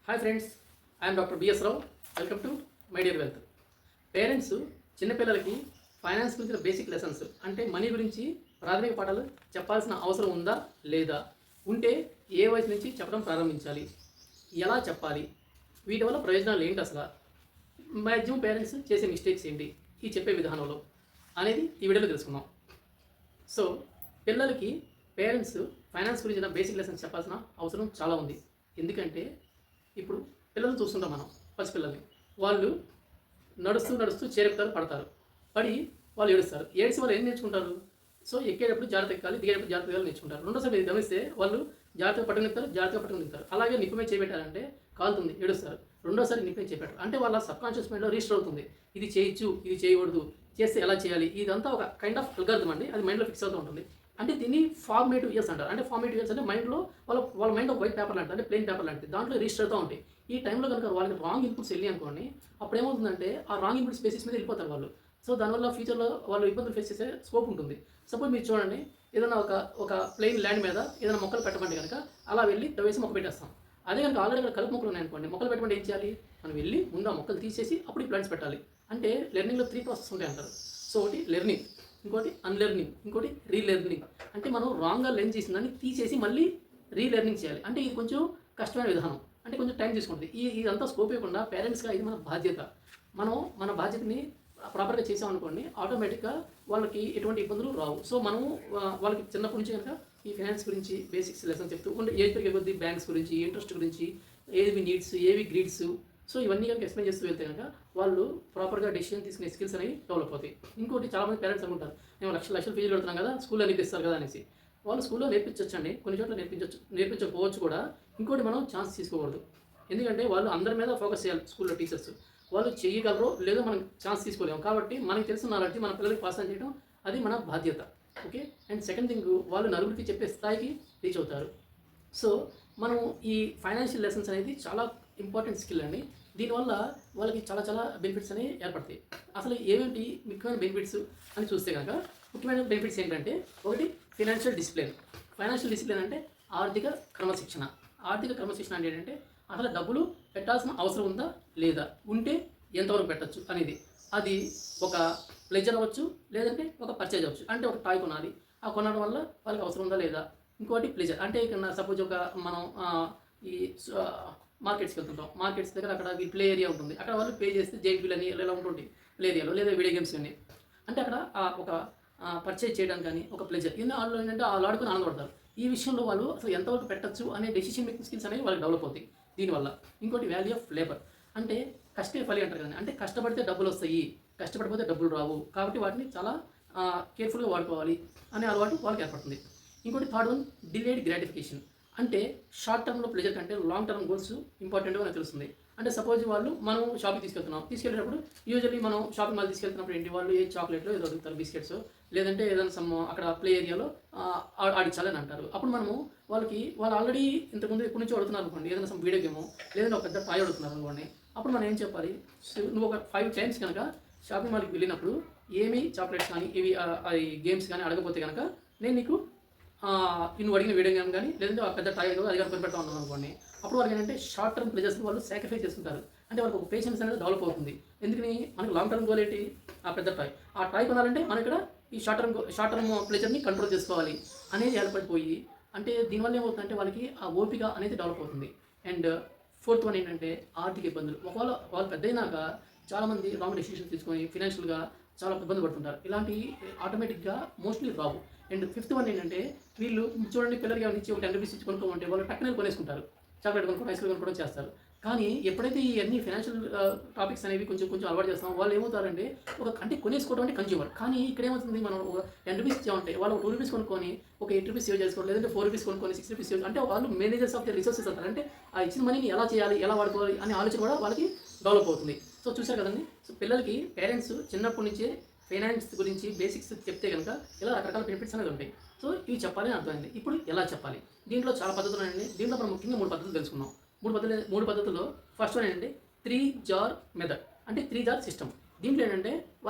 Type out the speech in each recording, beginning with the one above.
Hi friends, I'm doctor BS Rao. Welcome to my dear wealth. Parents చిన్నపిల్లలకి finance గురించిన basic lessons అంటే money గురించి ప్రాథమిక పాఠాలు చెప్పాల్సిన అవసరం ఉందా లేదా, ఉంటే ఏ వయసు నుంచి చెప్పడం ప్రారంభించాలి, ఎలా చెప్పాలి, వీటి వల్ల ప్రయోజనాలు ఏంటి, అసలు మ్యాక్సిమం పేరెంట్స్ చేసే మిస్టేక్స్ ఏంటి ఈ చెప్పే విధానంలో అనేది ఈ వీడియోలో తెలుసుకుందాం. సో పిల్లలకి పేరెంట్స్ ఫైనాన్స్ గురించిన బేసిక్ లెసన్స్ చెప్పాల్సిన అవసరం చాలా ఉంది. ఎందుకంటే ఇప్పుడు పిల్లల్ని చూస్తుంటాం మనం, పసిపిల్లల్ని. వాళ్ళు నడుస్తూ నడుస్తూ చేరెక్కుతారు, పడతారు, పడి వాళ్ళు ఏడుస్తారు. ఏడ్చి వాళ్ళు ఏం నేర్చుకుంటారు? సో ఎక్కేటప్పుడు జాగ్రత్త ఎక్కాలి, దిగేటప్పుడు జాగ్రత్త ఎక్కాలి నేర్చుకుంటారు. రెండోసారి మీరు గమనిస్తే వాళ్ళు జాగ్రత్తగా పట్టుకునిస్తారు, జాగ్రత్తగా పట్టుకునిస్తారు. అలాగే నిప్పు మీద చేపెట్టారంటే కాలుతుంది, ఏడుస్తారు. రెండోసారి నిప్పు మీద చేపెట్టారు అంటే వాళ్ళ సబ్కాన్షియస్ మైండ్లో రిజిస్టర్ అవుతుంది, ఇది చేయొచ్చు, ఇది చేయకూడదు, చేస్తే ఎలా చేయాలి. ఇదంతా ఒక కైండ్ ఆఫ్ అల్గారిథం అండి, అది మైండ్లో ఫిక్స్ అవుతూ ఉంటుంది. అంటే దీన్ని ఫార్మేటివ్ ఇయర్స్ అంటారు. అంటే ఫార్మేటివ్ ఇయర్స్ అంటే మైండ్లో వాళ్ళ మైండ్ ఒక వైట్ పేపర్ లాంటిది, అంటే ప్లెయిన్ పేపర్ లాంటిది, దాంట్లో రిజిస్టర్ అవుతూ ఉంటాయి. ఈ టైంలో కనుక వాళ్ళకి రాంగ్ ఇన్పుట్స్ వెళ్ళి అనుకోండి, అప్పుడు ఏమవుతుందంటే ఆ రాంగ్ ఇన్పుట్స్ బేసిస్ మీద వెళ్ళిపోతారు వాళ్ళు. సో దానివల్ల ఫ్యూచర్లో వాళ్ళు ఇబ్బందులు ఫేస్ చేసే స్కోప్ ఉంటుంది. సపోజ్ మీరు చూడండి, ఏదైనా ఒక ప్లెయిన్ ల్యాండ్ మీద ఏదైనా మొక్కలు పెట్టమంటే కనుక అలా వెళ్ళి వేసి మొక్క పెట్టేస్తాం. అదే కనుక ఆల్రెడీ అక్కడ కలుపు మొక్కలు ఉన్నాయనుకోండి, మొక్కలు పెట్టమంటే ఏం చేయాలి? మనం వెళ్ళి ముందు ఆ మొక్కలు తీసేసి అప్పుడు ఈ ప్లాంట్స్ పెట్టాలి. అంటే లెర్నింగ్లో 3 ప్రాసెస్ ఉంటాయి అంటారు. సో ఒకటి లెర్నింగ్, ఇంకోటి అన్లెర్నింగ్, ఇంకోటి రీలెర్నింగ్. అంటే మనం రాంగ్గా లెర్న్ చేసిన దాన్ని తీసేసి మళ్ళీ రీలెర్నింగ్ చేయాలి. అంటే ఇది కొంచెం కష్టమైన విధానం, అంటే కొంచెం టైం తీసుకుంటుంది. ఇదంతా స్కోప్ ఇవ్వకుండా పేరెంట్స్గా ఇది మన బాధ్యత. మనం మన బాధ్యతని ప్రాపర్గా చేసామనుకోండి, ఆటోమేటిక్గా వాళ్ళకి ఎటువంటి ఇబ్బందులు రావు. సో మనము వాళ్ళకి చిన్నప్పటి నుంచి కనుక ఈ ఫైనాన్స్ గురించి బేసిక్స్ లెసన్ చెప్తూ ఉంటే ఏజ్ పెరిగే కొద్దీ బ్యాంక్స్ గురించి, ఇంట్రెస్ట్ గురించి, ఏవి నీడ్స్, ఏవి గ్రీడ్స్, సో ఇవన్నీ కనుక ఎక్స్ప్లెయిన్ చేస్తూ వెళ్తే కనుక వాళ్ళు ప్రాపర్గా డెసిషన్ తీసుకునే స్కిల్స్ అనేవి డెవలప్ అవుతాయి. ఇంకోటి చాలామంది పేరెంట్స్ అనుకుంటారు, మేము లక్షల ఫీజులు పెడుతున్నాం కదా, స్కూల్లో నేర్పిస్తారు కదా అనేసి. వాళ్ళు స్కూల్లో నేర్పించవచ్చండి, కొన్ని చోట్ల నేర్పించకపోవచ్చు కూడా. ఇంకోటి మనం ఛాన్స్ తీసుకోకూడదు. ఎందుకంటే వాళ్ళు అందరి మీద ఫోకస్ చేయాలి స్కూల్లో టీచర్స్. వాళ్ళు చేయగలరో లేదో మనం ఛాన్స్ తీసుకోలేము. కాబట్టి మనకి తెలిసిన నాలెడ్జ్ మన పిల్లలకి పాస్ ఆన్ చేయడం అది మన బాధ్యత. ఓకే. అండ్ సెకండ్ థింగ్, వాళ్ళు నలుగురికి చెప్పే స్థాయికి రీచ్ అవుతారు. సో మనం ఈ ఫైనాన్షియల్ లెసన్స్ అనేది చాలా ఇంపార్టెంట్ స్కిల్ అండి. దీనివల్ల వాళ్ళకి చాలా చాలా బెనిఫిట్స్ అనేవి ఏర్పడతాయి. అసలు ఏమేంటి ముఖ్యమైన బెనిఫిట్స్ అని చూస్తే కనుక, ముఖ్యమైన బెనిఫిట్స్ ఏంటంటే, ఒకటి ఫైనాన్షియల్ డిసిప్లిన్. ఫైనాన్షియల్ డిసిప్లిన్ అంటే ఆర్థిక క్రమశిక్షణ. ఆర్థిక క్రమశిక్షణ అంటే ఏంటంటే అసలు డబ్బులు పెట్టాల్సిన అవసరం ఉందా లేదా, ఉంటే ఎంతవరకు పెట్టచ్చు అనేది. అది ఒక ప్లెజర్ అవ్వచ్చు, లేదంటే ఒక పర్చేజ్ అవ్వచ్చు. అంటే ఒక టాయ్ కొనాలి, ఆ కొనడం వల్ల వాళ్ళకి అవసరం ఉందా లేదా. ఇంకోటి ప్లెజర్ అంటే ఇక్కడ సపోజ్ మనం ఈ మార్కెట్స్కి వెళ్తుంటాం, మార్కెట్స్ దగ్గర అక్కడ ప్లే ఏరియా ఉంటుంది, అక్కడ వాళ్ళు పే చేస్తే జైంట్ అని ఇలా ఉంటుంది ప్లే ఏరియాలో, లేదా వీడియో గేమ్స్ అని. అంటే అక్కడ ఒక పర్చేజ్ చేయడానికి కానీ ఒక ప్లెజర్ వాళ్ళు ఏంటంటే వాళ్ళు ఆడుకొని ఆనందపడతారు. ఈ విషయంలో వాళ్ళు అసలు ఎంతవరకు పెట్టచ్చు అనే డెసిషన్ మేకింగ్ స్కిల్స్ అనేవి వాళ్ళకి డెవలప్ అవుతాయి దీనివల్ల. ఇంకోటి వాల్యూ ఆఫ్ లేబర్, అంటే కష్టే ఫలి అంటారు కదండి. అంటే కష్టపడితే డబ్బులు వస్తాయి, కష్టపడిపోతే డబ్బులు రావు. కాబట్టి వాటిని చాలా కేర్ఫుల్గా వాడుకోవాలి అనే అలవాటు వాళ్ళకి ఏర్పడుతుంది. ఇంకోటి థర్డ్ వన్, డిలేడ్ గ్రాటిఫికేషన్. అంటే షార్ట్ టర్మ్లో ప్లెజర్ కంటే లాంగ్ టర్మ్ గోల్స్ ఇంపార్టెంట్గా మనకు తెలుస్తుంది. అంటే సపోజ్ మనం షాపింగ్ తీసుకెళ్ళేటప్పుడు యూజువల్లీ మనం షాపింగ్ మాల్ తీసుకెళ్తున్నప్పుడు ఏంటి, వాళ్ళు ఏ చాక్లెట్లో ఏదో అడుగుతారు, బిస్కెట్స్, లేదంటే ఏదైనా అక్కడ ప్లే ఏరియాలో ఆడించాలని అంటారు. అప్పుడు మనము వాళ్ళు ఆల్రెడీ ఇంతకుముందు ఎప్పటి నుంచో అడుగుతున్నారు అనుకోండి, ఏదైనా వీడియో గేమ్, లేదంటే ఒక పెద్ద టాయ్ అడుగుతున్నారు అనుకోండి. అప్పుడు మనం ఏం చెప్పాలి, నువ్వు ఒక 5 టైమ్స్ కనుక షాపింగ్ మాల్కి వెళ్ళినప్పుడు ఏమి చాక్లెట్స్ కానీ ఇవి గేమ్స్ కానీ అడగపోతే కనుక నేను నీకు నువ్వు అడిగిన వీడియో గేమ్ కానీ, లేదంటే ఆ పెద్ద టాయ్ అది కానీ కొనిపెడతా ఉన్నాను అనుకోండి. అప్పుడు వాళ్ళకి ఏంటంటే షార్ట్ టర్మ్ ప్లెజర్స్ని వాళ్ళు సాక్రిఫైస్ చేసుకుంటారు. అంటే వాళ్ళకి ఒక పేషెన్స్ అనేది డెవలప్ అవుతుంది. ఎందుకని, మనకి లాంగ్ టర్మ్ గోల్ ఏంటి, ఆ పెద్ద టాయ్. ఆ టాయ్ కొనాలంటే మనం ఇక్కడ ఈ షార్ట్ టర్మ్ ప్లెజర్ని కంట్రోల్ చేసుకోవాలి అనేది ఏర్పడిపోయి, అంటే దీనివల్ల ఏమవుతుందంటే వాళ్ళకి ఆ ఓపిక అనేది డెవలప్ అవుతుంది. అండ్ ఫోర్త్ వన్ ఏంటంటే ఆర్థిక ఇబ్బందులు. ఒకవేళ వాళ్ళు పెద్ద అయినాక చాలామంది రాంగ్ డెసిషన్స్ తీసుకొని ఫినాన్షియల్గా చాలా ఇబ్బంది పడుతుంటారు. ఇలాంటివి ఆటోమేటిక్గా mostly Rao. And fifth one ఏంటంటే, వీళ్ళు చూడండి, పిల్లలకి ఏమైనా ఇచ్చి ఒక 10 రూపీస్ ఇచ్చి కొనుక్కోమంటే వాళ్ళు టక్కునే కొనేసుకుంటారు, చాక్లెట్ కొనుక్కోవడం, ఐస్ క్రీమ్ కొనుక్కోవడం చేస్తారు. కానీ ఎప్పుడైతే ఈ అన్ని ఫైనాన్షియల్ టాపిక్స్ అనేవి కొంచెం అలవాటు చేస్తాం, వాళ్ళు ఏమవుతారంటే అంటే కొనేసుకోవడం అంటే కన్జ్యూమర్. కానీ ఇక్కడ ఏమవుతుంది, మనం 10 రూపీస్ ఇచ్చామంటే వాళ్ళు 2 రూపీస్ కొనుక్కొని ఒక 8 రూపీస్ సేవ్ చేసుకోవాలి, లేదంటే 4 రూపీస్ కొనుక్కొని 6 రూపీస్ సేవ్. అంటే వాళ్ళు మేనేజర్స్ ఆఫ్ ద రిసోర్సెస్ అంటారు. అంటే ఆ ఇచ్చిన మనీని ఎలా చేయాలి, ఎలా వాడుకోవాలి అనే ఆలోచన కూడా వాళ్ళకి డెవలప్ అవుతుంది. సో చూసారు కదండి. సో పిల్లలకి పేరెంట్స్ చిన్నప్పటి నుంచే ఫైనాన్స్ గురించి బేసిక్స్ చెప్తే కనుక ఇలా రకరకాల బెనిఫిట్స్ అనేది ఉంటాయి. సో ఇవి చెప్పాలని అర్థమైంది. ఇప్పుడు ఎలా చెప్పాలి, దీంట్లో చాలా పద్ధతులు ఉన్నాయండి. దీంట్లో మనం ముఖ్యంగా 3 పద్ధతులు తెలుసుకున్నాం. 3 పద్ధతుల్లో ఫస్ట్ వన్ ఏంటంటే 3 జార్ మెథడ్, అంటే 3 జార్ సిస్టమ్. దీంట్లో ఏంటంటే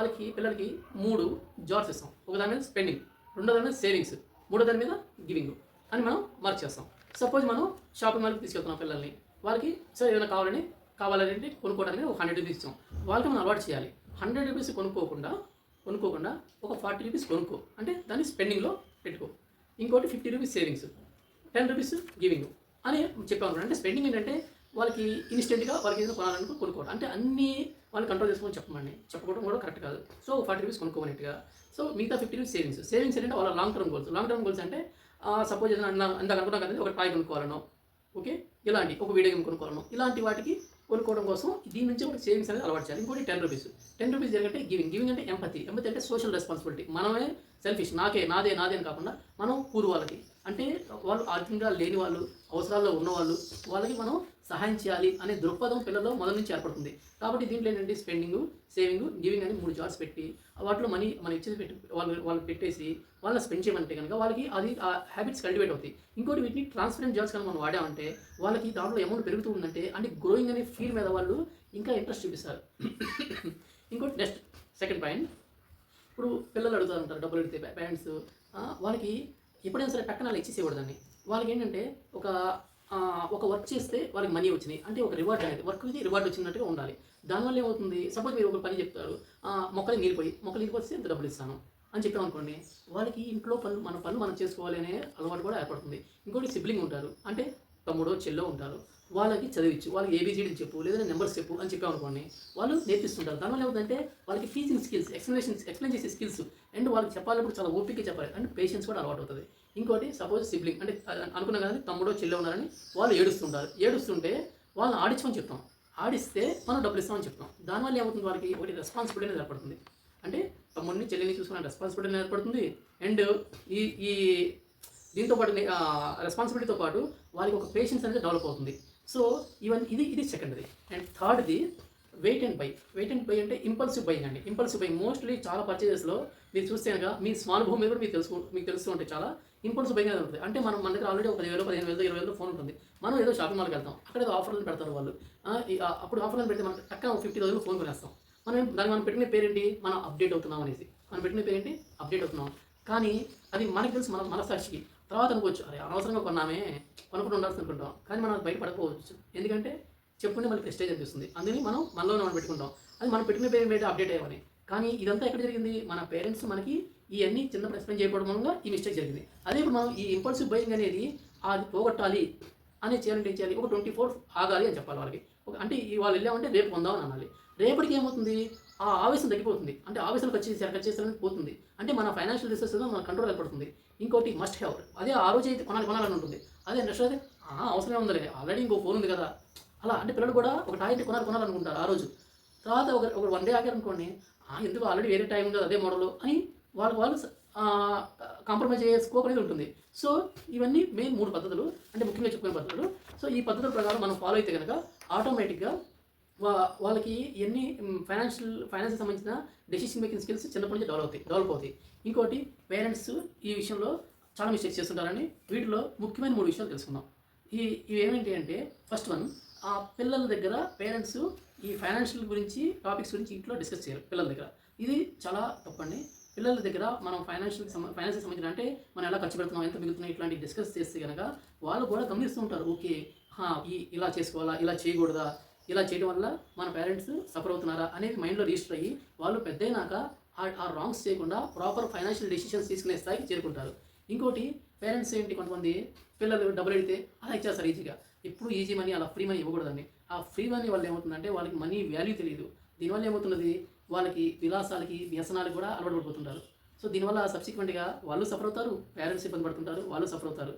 పిల్లలకి 3 జార్స్ ఇస్తాం. ఒక దాని మీద స్పెండింగ్, రెండో దాని మీద సేవింగ్స్, మూడో దాని మీద గివింగ్ అని మనం మార్క్ చేస్తాం. సపోజ్ మనం షాపింగ్ మాల్కి తీసుకెళ్తున్నాం పిల్లల్ని. వాళ్ళకి సరే ఏదైనా కావాలంటే కొనుక్కోవడానికి ఒక 100 రూపీస్ ఇచ్చాం. వాళ్ళకి మనం అలవాటు చేయాలి. 100 రూపీస్ కొనుక్కోకుండా ఒక 40 రూపీస్ కొనుక్కో, అంటే దాన్ని స్పెండింగ్లో పెట్టుకో. ఇంకోటి 50 రూపీస్ సేవింగ్స్, 10 రూపీస్ గివింగ్ అని చెప్పాను. అంటే స్పెండింగ్ ఏంటంటే వాళ్ళకి ఇన్స్టెంట్గా వాళ్ళకి ఏదైనా కొనుక్కోవడం, అంటే అన్నీ వాళ్ళు కంట్రోల్ చేసుకొని చెప్పుకోవడం కూడా కరెక్ట్ కాదు. So 40 rupees కొనుక్కోమన్నట్టుగా. సో మిగతా 50 రూపీస్ సేవింగ్స్ ఏంటంటే వాళ్ళ లాంగ్ టర్మ్ గోల్స్ అంటే సపోజ్ ఏదైనా అందాక అనుకున్నా కదండి, ఒక టాయ్ కొనుక్కోవాలనో, ఓకే, ఇలాంటి ఒక వీడియో గేమ్ కొనుక్కోవాలనో, ఇలాంటి వాటికి కొనుక్కోవడం కోసం దీని నుంచి ఒక సేవింగ్స్ అనేది అలవాటు చేయాలి. ఇంకోటి 10 రూపీస్ జరిగితే గివింగ్ అంటే ఎంపతి అంటే సోషల్ రెస్పాన్సిబిలిటీ. మనమే సెల్ఫిష్, నాదే అని కాకుండా మనం పూర్వ వాళ్ళకి, అంటే వాళ్ళు ఆర్థికంగా లేని వాళ్ళు, అవసరాల్లో ఉన్నవాళ్ళు, వాళ్ళకి మనం సహాయం చేయాలి అనే దృక్పథం పిల్లల్లో మొదటి నుంచి ఏర్పడుతుంది. కాబట్టి దీంట్లో ఏంటంటే స్పెండింగ్, సేవింగ్, గివింగ్ అని 3 జార్స్ పెట్టి వాటిలో మనీ మనం ఇచ్చేది వాళ్ళు పెట్టేసి వాళ్ళని స్పెండ్ చేయమంటే కనుక వాళ్ళకి అది ఆ హ్యాబిట్స్ కల్టివేట్ అవుతాయి. ఇంకోటి వీటిని ట్రాన్స్పరెంట్ జార్స్ కనుక మనం వాడామంటే వాళ్ళకి దాంట్లో అమౌంట్ పెరుగుతూ ఉందంటే అంటే గ్రోయింగ్ అనే ఫీల్ మీద వాళ్ళు ఇంకా ఇంట్రెస్ట్ చూపిస్తారు. ఇంకోటి నెక్స్ట్ సెకండ్ పాయింట్, ఇప్పుడు పిల్లలు అడుగుతూ ఉంటారు, డబ్బులు అడిగితే పేరెంట్స్ వాళ్ళకి ఎప్పుడైనా సరే పక్కన అలా ఇచ్చేసేయకూడదండి. వాళ్ళకి ఏంటంటే ఒక వర్క్ చేస్తే వాళ్ళకి మనీ వచ్చినాయి అంటే ఒక రివార్డ్ అనేది, వర్క్కి రివార్డ్ వచ్చినట్టుగా ఉండాలి. దానివల్ల ఏమవుతుంది, సపోజ్ మీరు ఒక పని చెప్తారు, మొక్కలు నీళ్ళిపోతే ఇంత డబ్బులు ఇస్తాను అని చెప్పామనుకోండి, వాళ్ళకి ఇంట్లో మన పనులు మనం చేసుకోవాలి అనే అలవాటు కూడా ఏర్పడుతుంది. ఇంకోటి సిబ్లింగ్ ఉంటారు, అంటే తమ్ముడో చెల్లో ఉంటారు, వాళ్ళకి చదివించు, వాళ్ళకి ఏబీసీడీ చెప్పు, లేదా నెంబర్స్ చెప్పు అని చెప్పామనుకోండి, వాళ్ళు నేర్పిస్తుంటారు. దానివల్ల ఏమవుతుందంటే వాళ్ళకి టీచింగ్ స్కిల్స్, ఎక్స్ప్లెయిన్ చేసే స్కిల్స్ అండ్ వాళ్ళకి చెప్పాలప్పుడు చాలా ఓపిక చెప్పాలి అండ్ పేషెన్స్ కూడా అలవాటు అవుతుంది. ఇంకోటి సపోజ్ సిబ్లింగ్ అంటే అనుకున్నా కానీ తమ్ముడో చెల్లో ఉన్నారని వాళ్ళు ఏడుస్తుంటే వాళ్ళని ఆడించమని చెప్తాం. ఆడిస్తే మనం డబ్బులు ఇస్తామని చెప్తాం. దానివల్ల ఏమవుతుంది, వాళ్ళకి ఒకటి రెస్పాన్సిబిలిటీ అనేది ఏర్పడుతుంది. అంటే తమ్ముడిని చెల్లిని చూసుకునే రెస్పాన్సిబిలిటీ అనేది ఏర్పడుతుంది. అండ్ ఈ దీంతో పాటు రెస్పాన్సిబిలిటీతో పాటు వాళ్ళకి ఒక పేషెన్స్ అనేది డెవలప్ అవుతుంది. సో ఇది సెకండ్ది. అండ్ థర్డ్ది వెయిట్ అండ్ బై అంటే ఇంపల్సివ్ బయింగ్ అండి. ఇంపల్సివ్ బయింగ్ మోస్ట్లీ చాలా పర్చేజెస్లో మీరు చూస్తే కనుక మీ స్మాల్ భూమి మీద కూడా మీకు తెలుస్తూ ఉంటే చాలా ఇంపల్సివ్ బయింగ్ అనేది ఉంటుంది. అంటే మన దగ్గర ఆల్రెడీ ఒక 10,000, 15,000, 20,000 ఫోన్ ఉంటుంది. మనం ఏదో షాపింగ్ మాల్కి వెళ్తాం, అక్కడ ఏదో ఆఫర్లను పెడతారు వాళ్ళు. అప్పుడు ఆఫర్లను పెడితే మనం టక్కన 50,000 ఫోన్ కొనేస్తాం. మనం పెట్టిన పేరేంటి, మనం అప్డేట్ అవుతున్నాం అనేసి. మనం పెట్టిన పేరేంటి, అప్డేట్ అవుతున్నాం. కానీ అది మనకి తెలుసు, మన మనసాక్షికి. తర్వాత అనుకోవచ్చు, అరే అనవసరంగా కొనుక్కుంటూ ఉండాల్సి అనుకుంటాం. కానీ మనం బయట పడకపోవచ్చు, ఎందుకంటే చెప్పుకుంటే మళ్ళీ ప్రెస్టేజ్ అనిపిస్తుంది. అందుకని మనలో పెట్టుకుంటాం. అది మనం పెట్టిన పేరు బయట అప్డేట్ అయ్యామని. కానీ ఇదంతా ఎక్కడ జరిగింది, మన పేరెంట్స్ మనకి ఇవన్నీ చిన్నప్పుడు ఎక్స్ప్లెయిన్ చేయకపోవడం వల్ల ఈ మిస్టేక్ జరిగింది. అదే ఇప్పుడు మనం ఈ ఇంపల్సివ్ బయింగ్ అనేది అది పోగొట్టాలి చేయాలంటే ఏం చేయాలి, ఒక 24 ఆగాలి అని చెప్పాలి వాళ్ళకి. అంటే వాళ్ళు వెళ్ళామంటే రేపు కొందామని అనాలి. రేపటికి ఏమవుతుంది, ఆ ఆవేశం తగ్గిపోతుంది. అంటే ఆవేశం ఖర్చు చేయాలని పోతుంది. అంటే మన ఫైనాన్షియల్ రిసోర్సెస్ మన కంట్రోల్ ఏర్పడుతుంది. ఇంకోటి మస్ట్ హ్యావ్, అదే ఆ రోజు అయితే కొనాలని ఉంటుంది. అదే నెక్స్ట్ అయితే అవసరమే ఉందలే, ఆల్రెడీ ఇంకో ఫోన్ ఉంది కదా, అలా. అంటే పిల్లలు కూడా ఒక టాయ్ కొనాలనుకుంటారు ఆ రోజు. తర్వాత ఒక 1 డే ఆగారనుకోండి, ఎందుకు ఆల్రెడీ వేరే టైం ఉంది అదే మోడల్ అని వాళ్ళు కాంప్రమైజ్ అయ్యే స్కోప్ అనేది ఉంటుంది. సో ఇవన్నీ మెయిన్ 3 పద్ధతులు, అంటే ముఖ్యంగా చెప్పుకునే పద్ధతులు. సో ఈ పద్ధతుల ప్రకారం మనం ఫాలో అయితే కనుక ఆటోమేటిక్గా వాళ్ళకి ఎన్ని ఫైనాన్స్ సంబంధించిన డెసిషన్ మేకింగ్ స్కిల్స్ చిన్నప్పటి నుంచి డెవలప్ అవుతాయి. ఇంకోటి పేరెంట్స్ ఈ విషయంలో చాలా మిస్టేక్స్ చేస్తుంటారని, వీటిలో ముఖ్యమైన 3 విషయాలు తెలుసుకుందాం. ఇవి ఏమిటి అంటే, ఫస్ట్ వన్, ఆ పిల్లల దగ్గర పేరెంట్స్ ఈ ఫైనాన్షియల్ టాపిక్స్ గురించి ఇంట్లో డిస్కస్ చేయాలి పిల్లల దగ్గర. ఇది చాలా తప్పండి. పిల్లల దగ్గర మనం ఫైనాన్స్ సంబంధించిన, అంటే మనం ఎలా ఖర్చు పెడుతున్నాం, ఎంత మిగులుతున్నాం, ఇట్లాంటి డిస్కస్ చేస్తే కనుక వాళ్ళు కూడా గమనిస్తూ ఉంటారు. ఓకే, ఇలా చేసుకోవాలా, ఇలా చేయకూడదా, ఇలా చేయడం వల్ల మన పేరెంట్స్ సఫర్ అవుతున్నారా అనేది మైండ్లో రిజిస్టర్ అయ్యి వాళ్ళు పెద్దయినాక ఆ రాంగ్స్ చేయకుండా ప్రాపర్ ఫైనాన్షియల్ డెసిషన్స్ తీసుకునే స్థాయికి చేరుకుంటారు. ఇంకోటి, పేరెంట్స్ ఏంటి, కొంతమంది పిల్లలు డబ్బులు అడిగితే అలా ఇచ్చేస్తారు ఈజీగా. ఇప్పుడు ఈజీ మనీ, అలా ఫ్రీ మనీ ఇవ్వకూడదండి. ఆ ఫ్రీ మనీ వల్ల ఏమవుతుందంటే వాళ్ళకి మనీ వాల్యూ తెలియదు. దీనివల్ల ఏమవుతున్నది, వాళ్ళకి విలాసాలకి, వ్యసనాలకు కూడా అలవాటు పడిపోతుంటారు. సో దీనివల్ల సబ్సిక్వెంట్గా వాళ్ళు సఫర్ అవుతారు, పేరెంట్స్ ఇబ్బంది పడుతుంటారు, వాళ్ళు సఫర్ అవుతారు.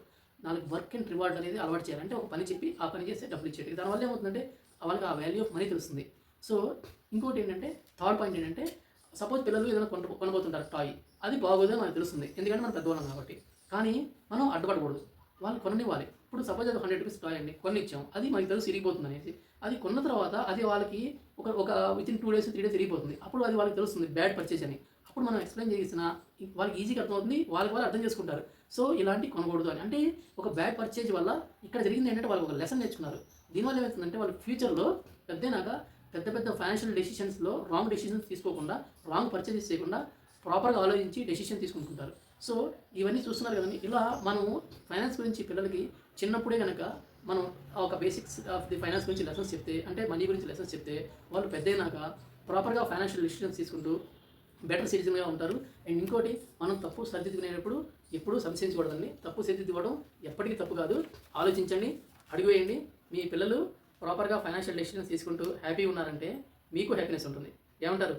వాళ్ళకి వర్క్ అండ్ రివార్డ్ అనేది అలవాటు చేయాలి. అంటే ఒక పని చెప్పి ఆ పని చేస్తే డబ్బులు ఇచ్చేది. దానివల్ల ఏమవుతుందంటే వాళ్ళకి ఆ వాల్యూ ఆఫ్ మనీ తెలుస్తుంది. సో ఇంకోటి ఏంటంటే, థర్డ్ పాయింట్ ఏంటంటే, సపోజ్ పిల్లలు ఏదైనా కొనబోతుంటారు టాయ్, అది బాగోదని మనకు తెలుస్తుంది, ఎందుకంటే మనం పెద్దవాళ్ళం కాబట్టి. కానీ మనం అడ్డుపడకూడదు, వాళ్ళు కొననివ్వాలి. ఇప్పుడు సపోజ్ అది 100 రూపీస్ టాయ్ అండి, కొనిచ్చాం, అది మనకి తెలుసు ఇరిగిపోతుంది అనేసి. అది కొన్న తర్వాత అది వాళ్ళకి ఒక వితిన్ 2 days 3 days ఇరిగిపోతుంది. అప్పుడు అది వాళ్ళకి తెలుస్తుంది బ్యాడ్ పర్చేజ్ అని. అప్పుడు మనం ఎక్స్ప్లెయిన్ చేసిన వాళ్ళకి ఈజీగా అర్థమవుతుంది, వాళ్ళు అర్థం చేసుకుంటారు. సో ఇలాంటి కొనకూడదు అని. అంటే ఒక బ్యాడ్ పర్చేజ్ వల్ల ఇక్కడ జరిగింది ఏంటంటే వాళ్ళు ఒక లెసన్ నేర్చుకున్నారు. దీనివల్ల ఏమవుతుందంటే వాళ్ళు ఫ్యూచర్లో పెద్ద ఫైనాన్షియల్ డెసిషన్స్లో రాంగ్ డెసిషన్స్ తీసుకోకుండా, రాంగ్ పర్చేజెస్ చేయకుండా ప్రాపర్గా ఆలోచించి డెసిషన్ తీసుకుంటుంటారు. సో ఇవన్నీ చూస్తున్నారు కదండి. ఇలా మనము ఫైనాన్స్ గురించి పిల్లలకి చిన్నప్పుడే కనుక మనం ఒక బేసిక్స్ ఆఫ్ ది ఫైనాన్స్ గురించి లెసన్స్ చెప్తే, అంటే మనీ గురించి లెసన్స్ చెప్తే, వాళ్ళు పెద్దయినాక ప్రాపర్గా ఫైనాన్షియల్ డెసిషన్స్ తీసుకుంటూ బెటర్ సిటిజన్గా ఉంటారు. అండ్ ఇంకోటి, మనం తప్పు సరిదిద్దుకునేటప్పుడు ఎప్పుడూ సంశయించకూడదండి. తప్పు సరిదిద్దుకోవడం ఎప్పటికీ తప్పు కాదు. ఆలోచించండి, అడుగు వేయండి. మీ పిల్లలు ప్రాపర్గా ఫైనాన్షియల్ డెసిషన్స్ తీసుకుంటూ హ్యాపీగా ఉన్నారంటే మీకు హ్యాపీనెస్ ఉంటుంది. ఏమంటారు?